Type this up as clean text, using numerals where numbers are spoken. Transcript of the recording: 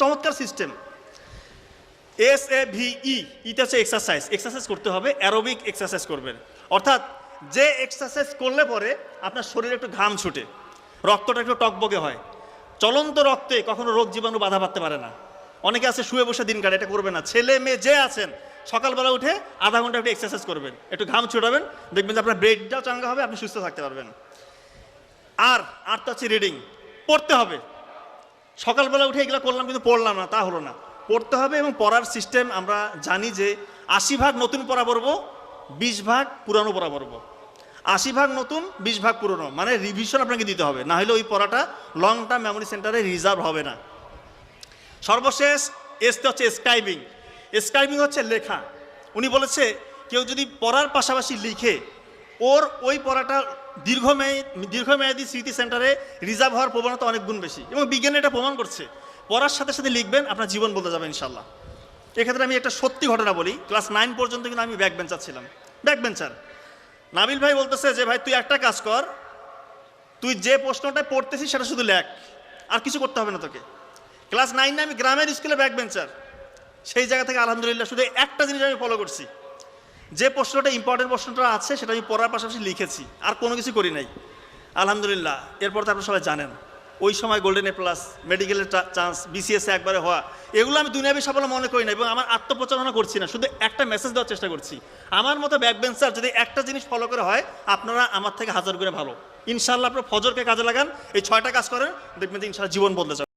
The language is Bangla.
চমৎকার সিস্টেম। SAVE, এটা হচ্ছে এক্সারসাইজ করতে হবে, অ্যারোবিক এক্সারসাইজ করবেন। অর্থাৎ যে এক্সারসাইজ করলে পরে আপনার শরীরে একটু ঘাম ছুটে, রক্তটা একটু টকবগে হয়। চলন্ত রক্তে কখনো রোগ জীবাণু বাধা পারতে পারে না। অনেকে আছে শুয়ে বসে দিন কাটে, এটা করবে না। ছেলে মেয়ে যে আছেন সকালবেলা উঠে আধা ঘন্টা একটু এক্সারসাইজ করবেন, একটু ঘাম ছুটাবেন, দেখবেন যে আপনার ব্রেনটাও চাঙ্গা হবে, আপনি সুস্থ থাকতে পারবেন। আর তো হচ্ছে রিডিং, পড়তে হবে। সকালবেলা উঠে এগুলো করলাম কিন্তু পড়লাম না, তা হলো না। পড়তে হবে, এবং পড়ার সিস্টেম আমরা জানি যে 80% নতুন পড়া পড়বো, 20% পুরানো পড়া পড়বো। 80% নতুন, 20% পুরনো, মানে রিভিশন আপনাকে দিতে হবে, না হলে ওই পড়াটা লং টার্ম মেমোরি সেন্টারে রিজার্ভ হবে না। সর্বশেষ এসতে হচ্ছে স্ক্রাইবিং। স্ক্রাইবিং হচ্ছে লেখা। উনি কেউ যদি পড়ার পাশাপাশি লিখে, ওর ওই পড়াটা দীর্ঘমেয়াদী স্মৃতি সেন্টারে রিজার্ভ হওয়ার প্রবণতা অনেক গুণ বেশি, এবং বিজ্ঞানে এটা প্রমাণ করছে। পড়ার সাথে সাথে লিখবেন, আপনার জীবন বদলে যাবে ইনশাল্লাহ। এক্ষেত্রে আমি একটা সত্যি ঘটনা বলি। ক্লাস 9 পর্যন্ত কিন্তু আমি ব্যাকবেঞ্চার ছিলাম। ব্যাকবেঞ্চার। নাবিল ভাই বলতেছে যে ভাই তুই একটা কাজ কর, তুই যে প্রশ্নটা পড়তেছিস সেটা শুধু লেখ, আর কিছু করতে হবে না তোকে। ক্লাস 9 আমি গ্রামের স্কুলে ব্যাকবেঞ্চার। সেই জায়গা থেকে আলহামদুলিল্লাহ শুধু একটা জিনিস আমি ফলো করছি, যে প্রশ্নটা ইম্পর্টেন্ট প্রশ্নটা আছে সেটা আমি পড়ার পাশাপাশি লিখেছি, আর কোনো কিছু করি নাই আলহামদুলিল্লাহ। এরপর তো আপনারা সবাই জানেন, ওই সময় গোল্ডেন এ প্লাস, মেডিকেলের চান্স, BCS একবারে হওয়া, এগুলো আমি দুনিয়াবী সাফল্য মনে করি না, এবং আমার আত্মপ্রচারণা করছি না, শুধু একটা মেসেজ দেওয়ার চেষ্টা করছি। আমার মতো ব্যাকবেঞ্চার যদি একটা জিনিস ফলো করে হয়, আপনারা আমার থেকে 1000 গুণে ভালো। ইনশাআল্লাহ আপনারা ফজরকে কাজে লাগান, এই 6টা কাজ করেন, দেখবেন যে ইনশাআল্লাহ জীবন বদলে যাবে।